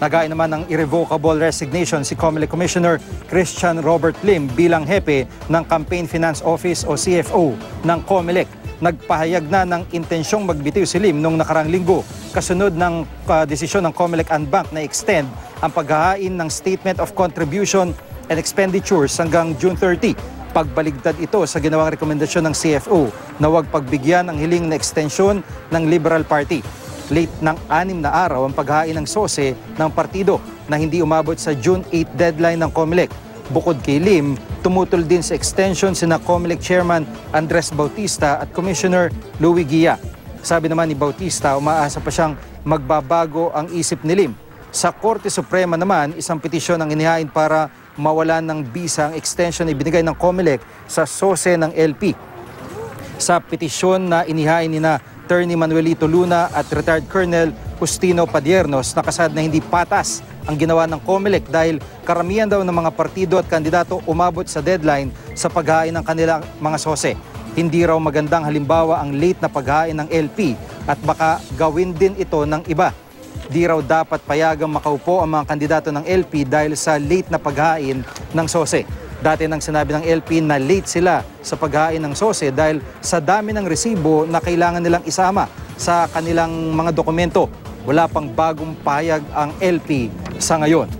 Naghain naman ng irrevocable resignation si COMELEC Commissioner Christian Robert Lim bilang hepe ng Campaign Finance Office o CFO ng COMELEC. Nagpahayag na ng intensyong magbitiw si Lim noong nakarang linggo kasunod ng desisyon ng COMELEC and Bank na extend ang paghahain ng Statement of Contribution and Expenditures hanggang June 30. Pagbaligtad ito sa ginawang rekomendasyon ng CFO na huwag pagbigyan ang hiling na extension ng Liberal Party. Late ng 6 na araw ang paghahain ng SOSE ng partido na hindi umabot sa June 8 deadline ng COMELEC. Bukod kay Lim, tumutol din sa extension sina COMELEC Chairman Andres Bautista at Commissioner Louie Guia. Sabi naman ni Bautista, umaasa pa siyang magbabago ang isip ni Lim. Sa Korte Suprema naman, isang petisyon ang inihain para mawalan ng bisa ang extension na ibinigay ng COMELEC sa SOSE ng LP. Sa petisyon na inihain ni Attorney Manuelito Luna at retired Colonel Justino Padiernos, nakasad na hindi patas ang ginawa ng COMELEC dahil karamihan daw ng mga partido at kandidato umabot sa deadline sa paghain ng kanilang mga SOSE. Hindi raw magandang halimbawa ang late na paghain ng LP at baka gawin din ito ng iba. Di raw dapat payagang makaupo ang mga kandidato ng LP dahil sa late na paghain ng SOSE. Dati nang sinabi ng LP na late sila sa paghain ng SOSE dahil sa dami ng resibo na kailangan nilang isama sa kanilang mga dokumento. Wala pang bagong pahayag ang LP sa ngayon.